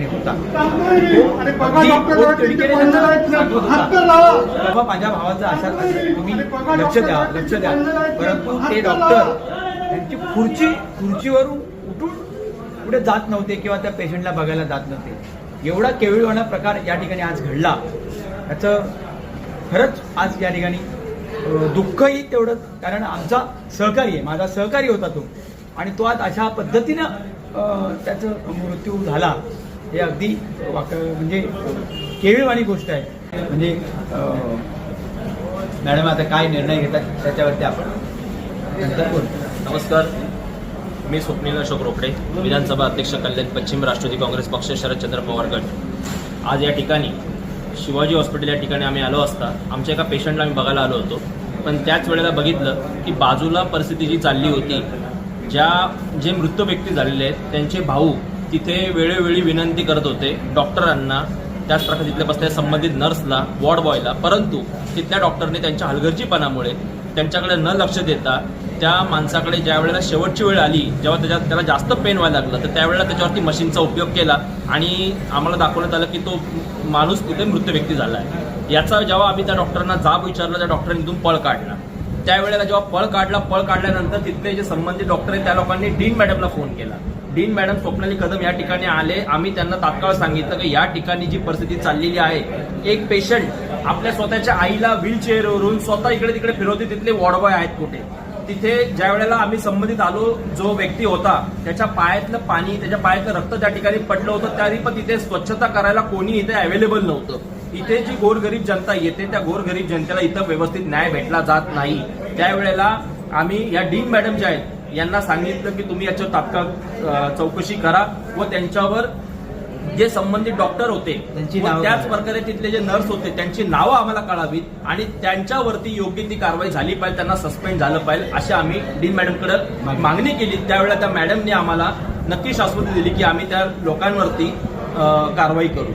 होता माझ्या भावाचा अशा तुम्ही लक्ष द्या परंतु ते डॉक्टर त्यांची खुर्चीवरून उठून पुढे जात नव्हते किंवा त्या पेशंटला बघायला जात नव्हते. एवढा केविलवाणा प्रकार या ठिकाणी आज घडला, याचं खरंच आज या ठिकाणी दुःखही तेवढं, कारण आमचा सहकारी आहे, माझा सहकारी होता तो, आणि तो आज अशा पद्धतीनं त्याचा मृत्यू झाला. हे अगदी म्हणजे केविलवाणी गोष्ट आहे. म्हणजे मॅडम आता काय निर्णय घेतात त्याच्यावरती आपण नंतर बोलू. नमस्कार, मी स्वप्नील अशोक रोकडे, विधानसभा अध्यक्ष कल्याण पश्चिम राष्ट्रवादी काँग्रेस पक्ष शरदचंद्र पवार गट. आज या ठिकाणी शिवाजी हॉस्पिटल या ठिकाणी आम्ही आलो असता आमच्या एका पेशंटला आम्ही बघायला आलो होतो, पण त्याच वेळेला बघितलं की बाजूला परिस्थिती जी चालली होती, जे मृत व्यक्ती झालेले आहेत त्यांचे भाऊ तिथे वेळोवेळी विनंती करत होते डॉक्टरांना, त्याच प्रकारे तिथल्या बसलेल्या संबंधित नर्सला, वॉर्ड बॉयला, परंतु तिथल्या डॉक्टरने त्यांच्या हलगर्जीपणामुळे त्यांच्याकडे न लक्ष देता त्या माणसाकडे ज्या वेळेला शेवटची वेळ आली, जेव्हा त्याला जास्त पेन व्हायला लागलं, तर त्यावेळेला त्याच्यावरती मशीनचा उपयोग केला आणि आम्हाला दाखवण्यात आलं की तो माणूस तिथे मृत व्यक्ती झाला आहे. याचा जेव्हा आम्ही त्या डॉक्टरांना जाब विचारला, त्या डॉक्टरांनी इथून पळ काढला. त्यावेळेला जेव्हा पळ काढल्यानंतर तिथले जे संबंधित डॉक्टर आहेत त्या लोकांनी डीन मॅडमला फोन केला. डीन मॅडम स्वप्नाली कदम या ठिकाणी आले. आम्ही त्यांना तात्काळ सांगितलं की या ठिकाणी जी परिस्थिती चाललेली आहे, एक पेशंट आपल्या स्वतःच्या आईला व्हीलचेअरवरून स्वतः इकडे तिकडे फिरवते, तिथले वॉर्ड बॉय आहेत कुठे. तिथे ज्या वेळेला आम्ही संबंधित आलो, जो व्यक्ती होता त्याच्या पायातलं पाणी, त्याच्या पायातलं रक्त त्या ठिकाणी पडलं होतं, तरी पण तिथे स्वच्छता करायला कोणी इथे अवेलेबल नव्हतं. इथे जी गोरगरीब जनता येते त्या गोरगरीब जनतेला इथं व्यवस्थित न्याय भेटला जात नाही. त्यावेळेला आम्ही या डीन मॅडम ज्या आहेत यांना सांगितलं की तुम्ही याच्यावर तात्काळ चौकशी करा व त्यांच्यावर जे संबंधित डॉक्टर होते त्याच प्रकारे तिथले जे नर्स होते त्यांची नावं आम्हाला कळावीत आणि त्यांच्यावरती योग्य ती कारवाई झाली पाहिजे, त्यांना सस्पेंड झालं पाहिजे अशी आम्ही डीन मॅडमकडे मागणी केली. त्यावेळेला त्या मॅडमने आम्हाला नक्की शाश्वती दिली की आम्ही त्या लोकांवरती कारवाई करू.